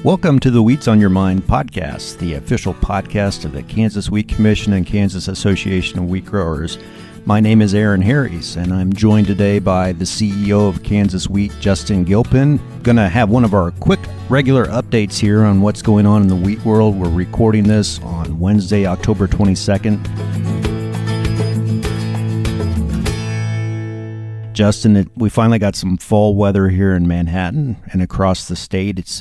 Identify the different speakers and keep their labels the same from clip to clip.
Speaker 1: Welcome to the Wheat's on Your Mind podcast, the official podcast of the Kansas Wheat Commission and Kansas Association of Wheat Growers. My name is Aaron Harries, and I'm joined today by the CEO of Kansas Wheat, Justin Gilpin. Going to have one of our quick regular updates here on what's going on in the wheat world. We're recording this on Wednesday, October 22nd. Justin, we finally got some fall weather here in Manhattan and across the state. It's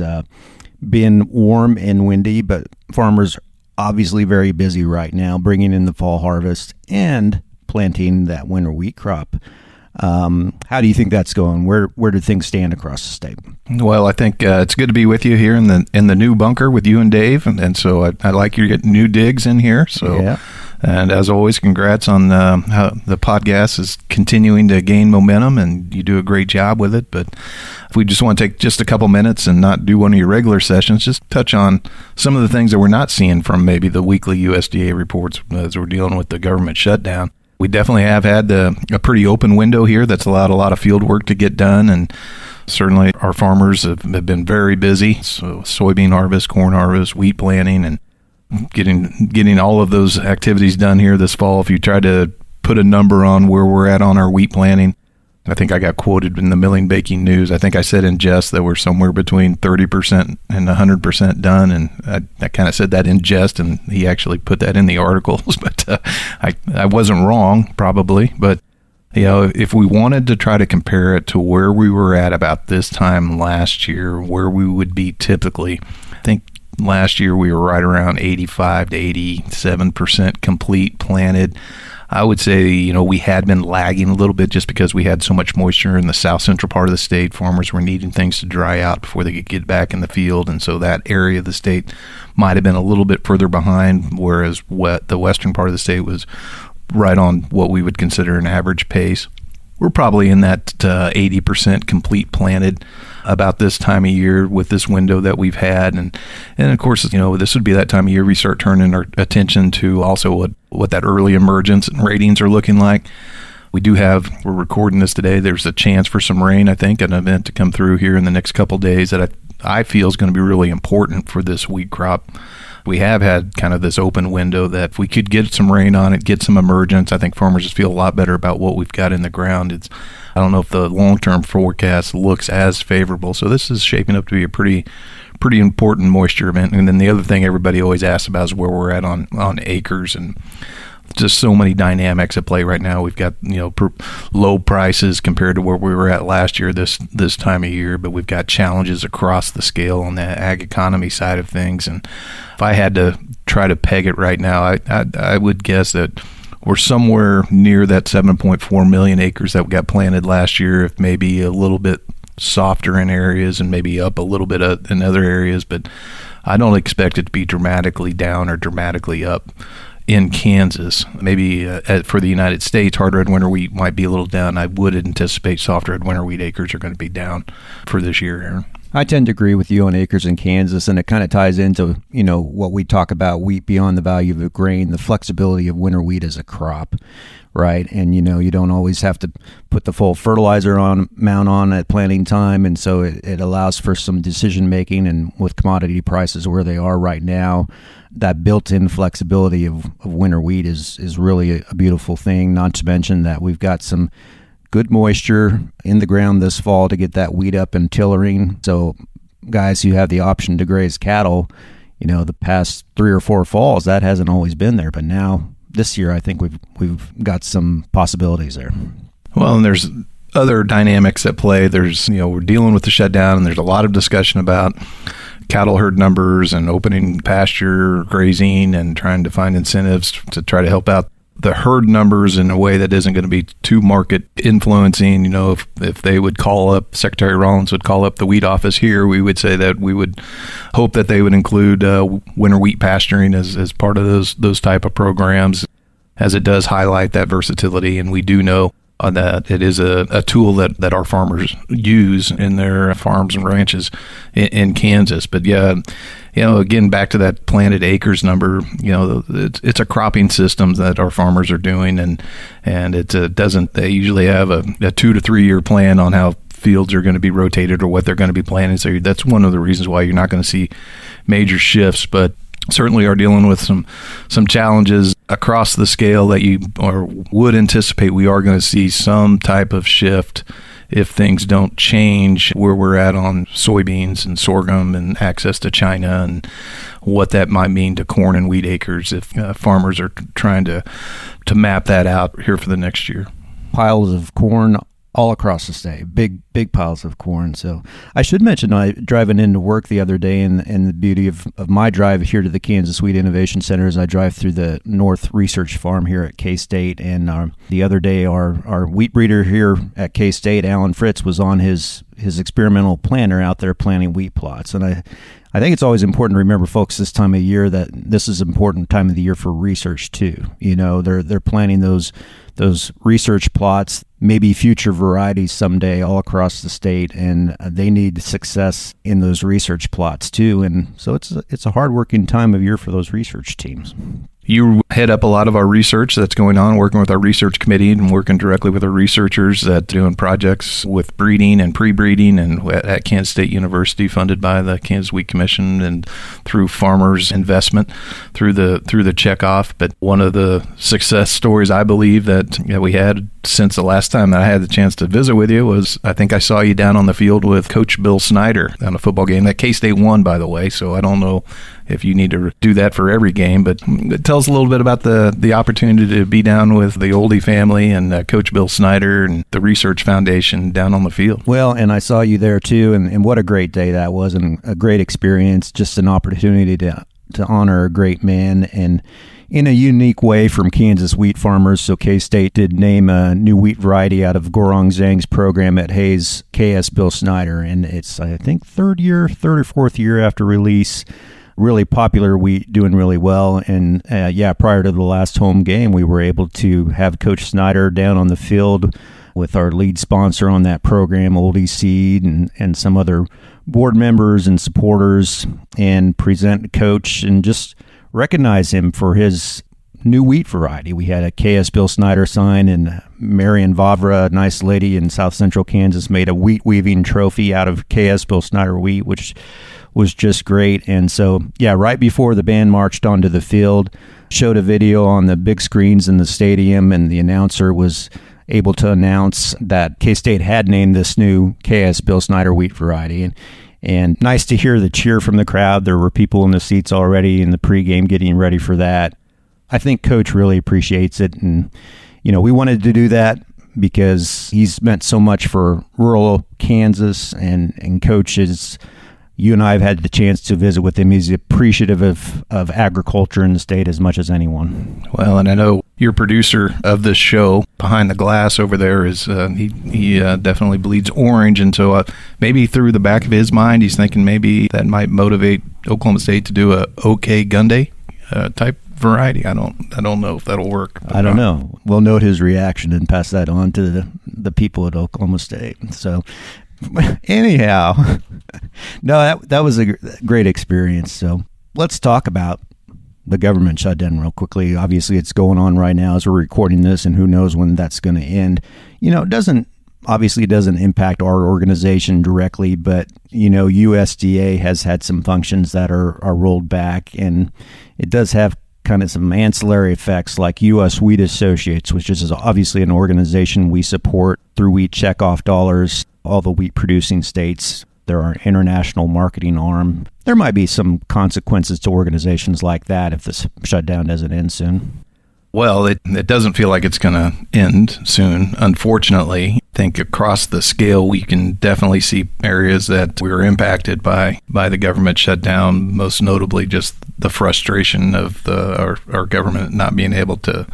Speaker 1: been warm and windy, but farmers are obviously very busy right now bringing in the fall harvest and planting that winter wheat crop. How do you think that's going? Where do things stand across the state?
Speaker 2: Well, I think it's good to be with you here in the new bunker with you and Dave, and so I like you getting new digs in here. So, yeah. And as always, congrats on how the podcast is continuing to gain momentum, and you do a great job with it. But if we just want to take just a couple minutes and not do one of your regular sessions, just touch on some of the things that we're not seeing from maybe the weekly USDA reports as we're dealing with the government shutdown. We definitely have had a pretty open window here that's allowed a lot of field work to get done, and certainly our farmers have been very busy. So soybean harvest, corn harvest, wheat planting, and getting all of those activities done here this fall. If you try to put a number on where we're at on our wheat planting, I think I got quoted in the Milling Baking News. I think I said in jest that we're somewhere between 30% and 100% done, and I kind of said that in jest, and he actually put that in the articles. But I wasn't wrong, probably. But you know, if we wanted to try to compare it to where we were at about this time last year, where we would be typically, I think last year we were right around 85 to 87% complete planted. I would say, you know, we had been lagging a little bit just because we had so much moisture in the south central part of the state. Farmers were needing things to dry out before they could get back in the field, and so that area of the state might have been a little bit further behind, whereas the western part of the state was right on what we would consider an average pace. We're probably in that 80% complete planted about this time of year with this window that we've had. And of course, you know, this would be that time of year we start turning our attention to also what that early emergence and ratings are looking like. We're recording this today. There's a chance for some rain, I think, an event to come through here in the next couple of days that I feel is going to be really important for this wheat crop. We have had kind of this open window that if we could get some rain on it, get some emergence, I think farmers just feel a lot better about what we've got in the ground. I don't know if the long-term forecast looks as favorable. So this is shaping up to be a pretty important moisture event. And then the other thing everybody always asks about is where we're at on acres, and just so many dynamics at play right now. We've got, you know, low prices compared to where we were at last year this time of year, but we've got challenges across the scale on the ag economy side of things. And if I had to try to peg it right now, I would guess that we're somewhere near that 7.4 million acres that we got planted last year, if maybe a little bit softer in areas and maybe up a little bit in other areas, but I don't expect it to be dramatically down or dramatically up. In Kansas, maybe for the United States, hard red winter wheat might be a little down. I would anticipate soft red winter wheat acres are going to be down for this year, Aaron.
Speaker 1: I tend to agree with you on acres in Kansas, and it kind of ties into, you know, what we talk about wheat beyond the value of the grain, the flexibility of winter wheat as a crop, right? And, you know, you don't always have to put the full fertilizer amount on at planting time, and so it allows for some decision making. And with commodity prices where they are right now, that built-in flexibility of winter wheat is really a beautiful thing, not to mention that we've got some good moisture in the ground this fall to get that wheat up and tillering. So guys who have the option to graze cattle, you know, the past 3 or 4 falls, that hasn't always been there. But now this year, I think we've got some possibilities there.
Speaker 2: Well, and there's other dynamics at play. There's, you know, we're dealing with the shutdown, and there's a lot of discussion about cattle herd numbers and opening pasture grazing and trying to find incentives to try to help out the herd numbers in a way that isn't going to be too market influencing. You know, if they would call up, Secretary Rollins would call up the wheat office here, we would say that we would hope that they would include winter wheat pasturing as part of those type of programs, as it does highlight that versatility. And we do know that it is a tool that our farmers use in their farms and ranches in Kansas. But yeah, you know, again, back to that planted acres number, you know, it's a cropping system that our farmers are doing, and they usually have a 2 to 3 year plan on how fields are going to be rotated or what they're going to be planting. So that's one of the reasons why you're not going to see major shifts, but certainly are dealing with some challenges across the scale that you or would anticipate we are going to see some type of shift if things don't change where we're at on soybeans and sorghum and access to China and what that might mean to corn and wheat acres if farmers are trying to map that out here for the next year.
Speaker 1: Piles of corn all across the state, big piles of corn. So I should mention, I driving into work the other day, and the beauty of my drive here to the Kansas Wheat Innovation Center is I drive through the North Research Farm here at K-State, and the other day our wheat breeder here at K-State, Alan Fritz, was on his experimental planter out there planting wheat plots. And I think it's always important to remember, folks, this time of year that this is an important time of the year for research too. You know, they're planting those research plots, maybe future varieties someday all across the state, and they need success in those research plots too. And so it's a hard-working time of year for those research teams.
Speaker 2: You head up a lot of our research that's going on, working with our research committee and working directly with our researchers that doing projects with breeding and pre-breeding and at Kansas State University, funded by the Kansas Wheat Commission and through farmers' investment through the checkoff. But one of the success stories I believe that we had since the last time that I had the chance to visit with you was, I think I saw you down on the field with Coach Bill Snyder on a football game that K-State won, by the way. So I don't know if you need to do that for every game, but tell us a little bit about the opportunity to be down with the Oldie family and Coach Bill Snyder and the Research Foundation down on the field.
Speaker 1: Well, and I saw you there too, and what a great day that was, and a great experience, just an opportunity to honor a great man, and in a unique way from Kansas wheat farmers. So K-State did name a new wheat variety out of Gorong Zhang's program at Hayes, KS Bill Snyder, and it's, I think, third or fourth year after release. Really popular wheat, doing really well. And prior to the last home game, we were able to have Coach Snyder down on the field with our lead sponsor on that program, Oldie Seed, and some other board members and supporters, and present Coach and just recognize him for his new wheat variety. We had a KS Bill Snyder sign, and Marion Vavra, a nice lady in South Central Kansas, made a wheat weaving trophy out of KS Bill Snyder wheat, which was just great. And so, right before the band marched onto the field, showed a video on the big screens in the stadium, and the announcer was able to announce that K-State had named this new KS Bill Snyder wheat variety. And nice to hear the cheer from the crowd. There were people in the seats already in the pregame getting ready for that. I think Coach really appreciates it. And, we wanted to do that because he's meant so much for rural Kansas, and Coach is... You and I have had the chance to visit with him. He's appreciative of agriculture in the state as much as anyone.
Speaker 2: Well, and I know your producer of this show, behind the glass over there, is he definitely bleeds orange. And so maybe through the back of his mind, he's thinking maybe that might motivate Oklahoma State to do a OK Gunday type variety. I don't know if that'll work.
Speaker 1: I don't know. We'll note his reaction and pass that on to the people at Oklahoma State. So... Anyhow, no, that was a great experience. So let's talk about the government shutdown real quickly. Obviously, it's going on right now as we're recording this, and who knows when that's going to end. It doesn't impact our organization directly, but USDA has had some functions that are rolled back, and it does have kind of some ancillary effects, like U.S. Wheat Associates, which is obviously an organization we support through wheat checkoff dollars. All the wheat producing states, they're our international marketing arm. There might be some consequences to organizations like that if this shutdown doesn't end soon.
Speaker 2: Well, it doesn't feel like it's going to end soon, unfortunately. I think across the scale, we can definitely see areas that we were impacted by the government shutdown, most notably just the frustration of our government not being able to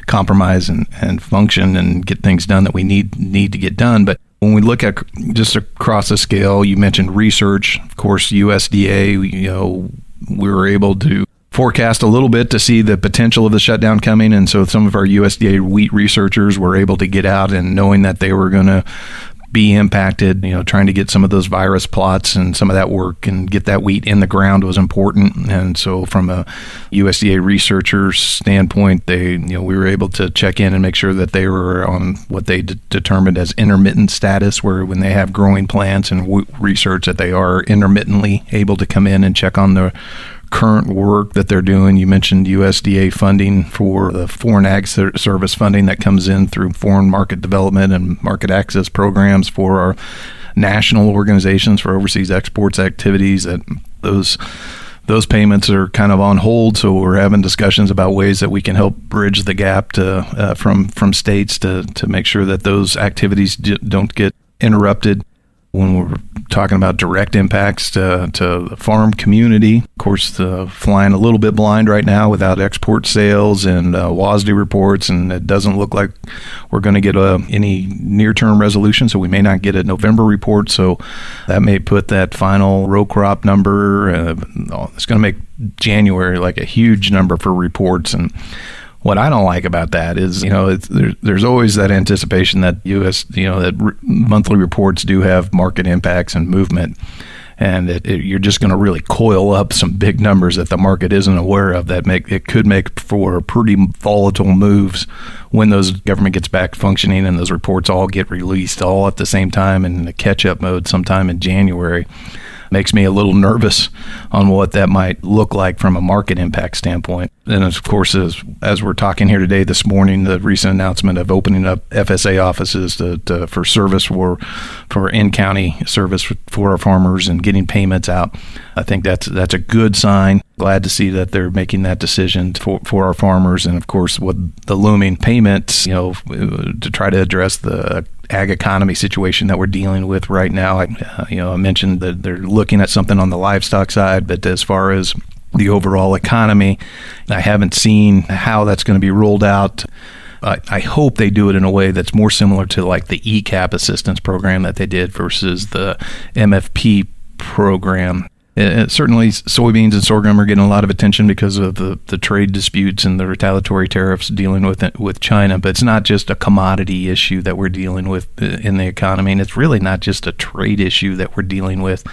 Speaker 2: compromise and function and get things done that we need to get done. But when we look at just across the scale, you mentioned research, of course, USDA, we were able to forecast a little bit to see the potential of the shutdown coming. And so some of our USDA wheat researchers were able to get out, and knowing that they were going to be impacted. Trying to get some of those virus plots and some of that work and get that wheat in the ground was important. And so from a USDA researcher's standpoint, we were able to check in and make sure that they were on what they determined as intermittent status, where when they have growing plants and research that they are intermittently able to come in and check on the current work that they're doing. You mentioned USDA funding for the foreign ag service funding that comes in through foreign market development and market access programs for our national organizations for overseas exports activities. That those payments are kind of on hold, so we're having discussions about ways that we can help bridge the gap to from states to make sure that those activities don't get interrupted. When we're talking about direct impacts to the farm community, of course, flying a little bit blind right now without export sales and WASDE reports, and it doesn't look like we're going to get any near-term resolution, so we may not get a November report, so that may put that final row crop number, it's going to make January like a huge number for reports. And what I don't like about that is, there's always that anticipation that monthly reports do have market impacts and movement, and you're just going to really coil up some big numbers that the market isn't aware of that could make for pretty volatile moves when those government gets back functioning and those reports all get released all at the same time in the catch-up mode sometime in January. Makes me a little nervous on what that might look like from a market impact standpoint. And of course, as we're talking here today, this morning, the recent announcement of opening up FSA offices for service for in-county service for our farmers and getting payments out. I think that's a good sign. Glad to see that they're making that decision for our farmers. And of course, with the looming payments, to try to address the ag economy situation that we're dealing with right now. I mentioned that they're looking at something on the livestock side, but as far as the overall economy, I haven't seen how that's going to be rolled out. I hope they do it in a way that's more similar to like the ECAP assistance program that they did versus the MFP program. Certainly, soybeans and sorghum are getting a lot of attention because of the trade disputes and the retaliatory tariffs dealing with China. But it's not just a commodity issue that we're dealing with in the economy, and it's really not just a trade issue that we're dealing with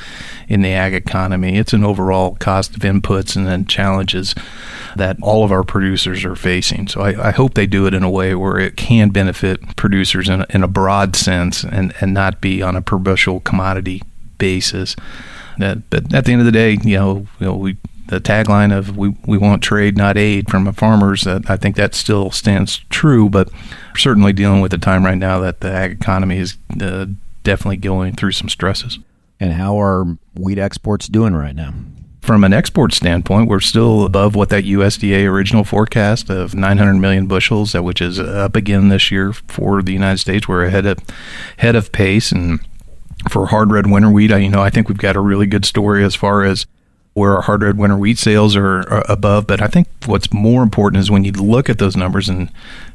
Speaker 2: in the ag economy. It's an overall cost of inputs and then challenges that all of our producers are facing. So I hope they do it in a way where it can benefit producers in a broad sense and not be on a per bushel commodity basis. But at the end of the day, the tagline of we want trade, not aid from farmers, I think that still stands true. But we're certainly dealing with a time right now that the ag economy is definitely going through some stresses.
Speaker 1: And how are wheat exports doing right now?
Speaker 2: From an export standpoint, we're still above what that USDA original forecast of 900 million bushels, which is up again this year for the United States. We're ahead of pace. And for hard red winter wheat, I think we've got a really good story as far as where our hard red winter wheat sales are above. But I think what's more important is when you look at those numbers, and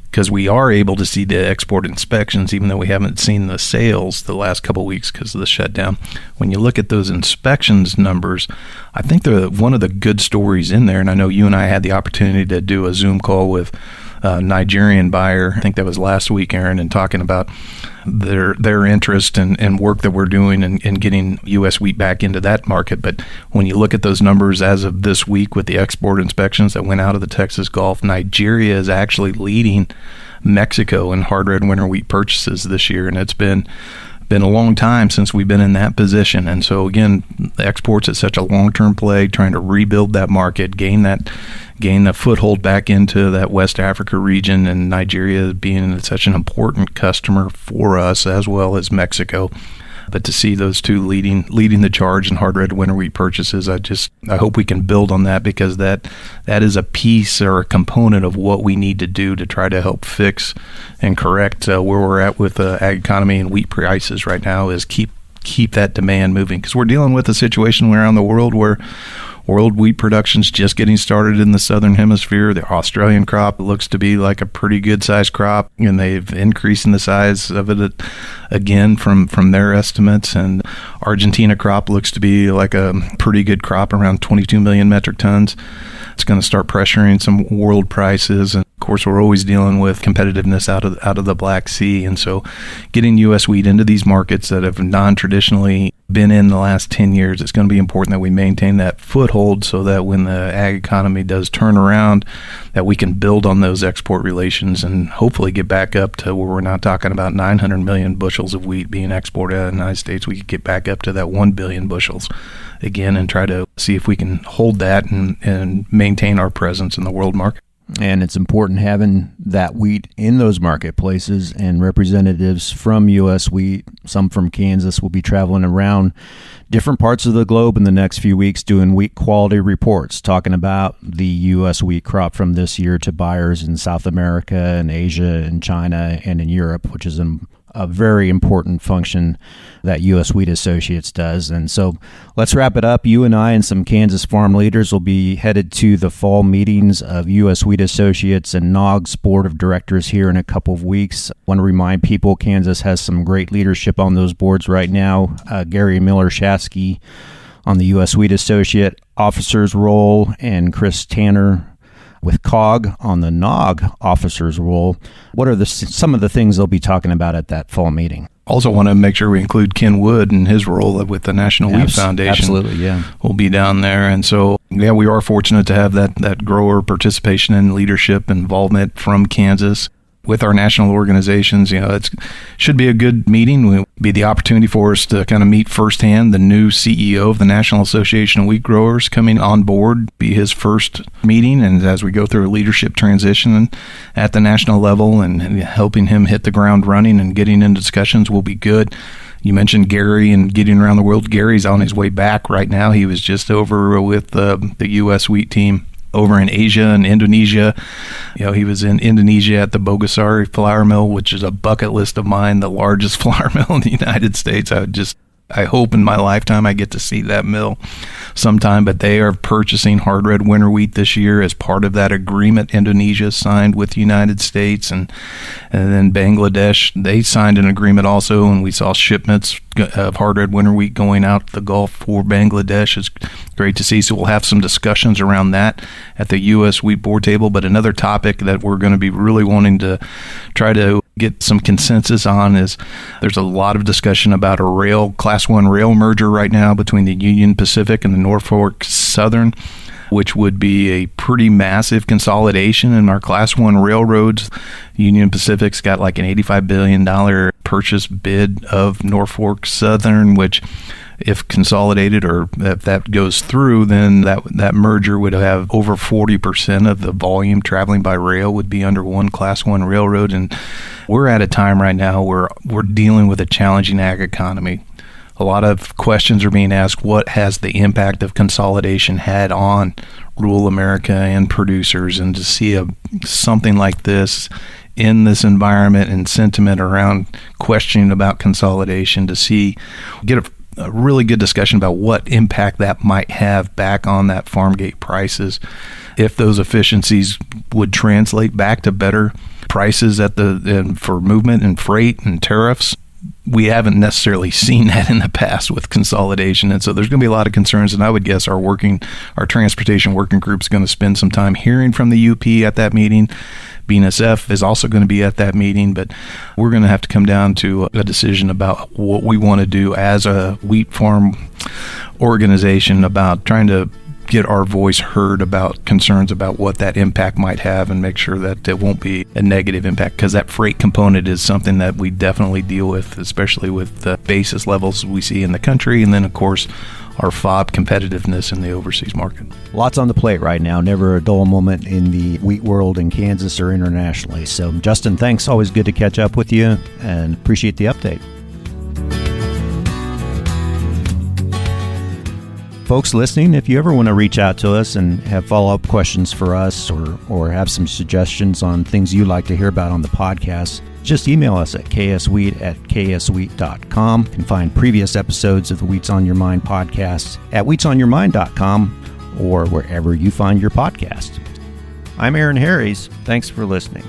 Speaker 2: because we are able to see the export inspections, even though we haven't seen the sales the last couple of weeks because of the shutdown. When you look at those inspections numbers, I think they're one of the good stories in there. And I know you and I had the opportunity to do a Zoom call with a Nigerian buyer. I think that was last week, Aaron, and talking about their interest and work that we're doing in getting U.S. wheat back into that market. But when you look at those numbers as of this week with the export inspections that went out of the Texas Gulf, Nigeria is actually leading Mexico in hard red winter wheat purchases this year, and it's been a long time since we've been in that position. And so again, the exports is such a long-term play, trying to rebuild that market, gain a foothold back into that West Africa region, and Nigeria being such an important customer for us as well as Mexico. But to see those two leading the charge in hard red winter wheat purchases, I hope we can build on that, because that is a piece or a component of what we need to do to try to help fix and correct where we're at with the ag economy and wheat prices right now, is keep that demand moving, because we're dealing with a situation around the world where world wheat production's just getting started in the southern hemisphere. The Australian crop looks to be like a pretty good sized crop, and they've increased in the size of it again from their estimates. And Argentina crop looks to be like a pretty good crop, around 22 million metric tons. It's going to start pressuring some world prices. And Of course, we're always dealing with competitiveness out of the Black Sea, and so getting U.S. wheat into these markets that have non-traditionally been in the last 10 years, it's going to be important that we maintain that foothold so that when the ag economy does turn around, that we can build on those export relations and hopefully get back up to where we're not talking about 900 million bushels of wheat being exported out of the United States. We could get back up to that 1 billion bushels again and try to see if we can hold that and maintain our presence in the world market.
Speaker 1: And it's important having that wheat in those marketplaces, and representatives from U.S. Wheat, some from Kansas, will be traveling around different parts of the globe in the next few weeks doing wheat quality reports, talking about the U.S. wheat crop from this year to buyers in South America and Asia and China and in Europe, which is a very important function that U.S. Wheat Associates does. And so let's wrap it up. You and I and some Kansas farm leaders will be headed to the fall meetings of U.S. Wheat Associates and NOG's board of directors here in a couple of weeks. I want to remind people Kansas has some great leadership on those boards right now. Gary Miller-Shasky on the U.S. Wheat Associate officer's role, and Chris Tanner with COG on the NOG officer's role. What are some of the things they'll be talking about at that fall meeting?
Speaker 2: Also want to make sure we include Ken Wood and his role with the National Wheat Foundation.
Speaker 1: Absolutely, yeah.
Speaker 2: Will be down there. And so, yeah, we are fortunate to have that grower participation and leadership involvement from Kansas. With our national organizations, it should be a good meeting. It will be the opportunity for us to kind of meet firsthand the new CEO of the National Association of Wheat Growers coming on board, be his first meeting, and as we go through a leadership transition at the national level and helping him hit the ground running and getting into discussions will be good. You mentioned Gary and getting around the world. Gary's on his way back right now. He was just over with the U.S. wheat team over in Asia and Indonesia. He was in Indonesia at the Bogasari flour mill, which is a bucket list of mine, the largest flour mill in the United States. I hope in my lifetime I get to see that mill sometime, but they are purchasing hard red winter wheat this year as part of that agreement Indonesia signed with the United States, and then Bangladesh, they signed an agreement also, and we saw shipments of hard red winter wheat going out the Gulf for Bangladesh. It's great to see. So we'll have some discussions around that at the U.S. Wheat Board table. But another topic that we're going to be really wanting to try to get some consensus on is there's a lot of discussion about a Class 1 rail merger right now between the Union Pacific and the Norfolk Southern, which would be a pretty massive consolidation in our Class 1 railroads. Union Pacific's got like an $85 billion purchase bid of Norfolk Southern, which if consolidated or if that goes through, then that merger would have over 40% of the volume traveling by rail would be under one Class 1 railroad. And we're at a time right now where we're dealing with a challenging ag economy. A lot of questions are being asked. What has the impact of consolidation had on rural America and producers? And to see something like this in this environment and sentiment around questioning about consolidation, to get a really good discussion about what impact that might have back on that farm gate prices, if those efficiencies would translate back to better prices for movement and freight and tariffs. We haven't necessarily seen that in the past with consolidation, and so there's going to be a lot of concerns, and I would guess our transportation working group is going to spend some time hearing from the UP at that meeting. BNSF is also going to be at that meeting, but we're going to have to come down to a decision about what we want to do as a wheat farm organization about trying to get our voice heard about concerns about what that impact might have and make sure that it won't be a negative impact, because that freight component is something that we definitely deal with, especially with the basis levels we see in the country, and then of course our FOB competitiveness in the overseas market.
Speaker 1: Lots on the plate right now. Never a dull moment in the wheat world in Kansas or internationally. So Justin, thanks. Always good to catch up with you and appreciate the update. Folks listening, if you ever want to reach out to us and have follow-up questions for us or have some suggestions on things you'd like to hear about on the podcast, just email us at kswheat@kswheat.com. You can find previous episodes of the Wheats on Your Mind podcast at wheatsonyourmind.com or wherever you find your podcast. I'm Aaron Harries. Thanks for listening.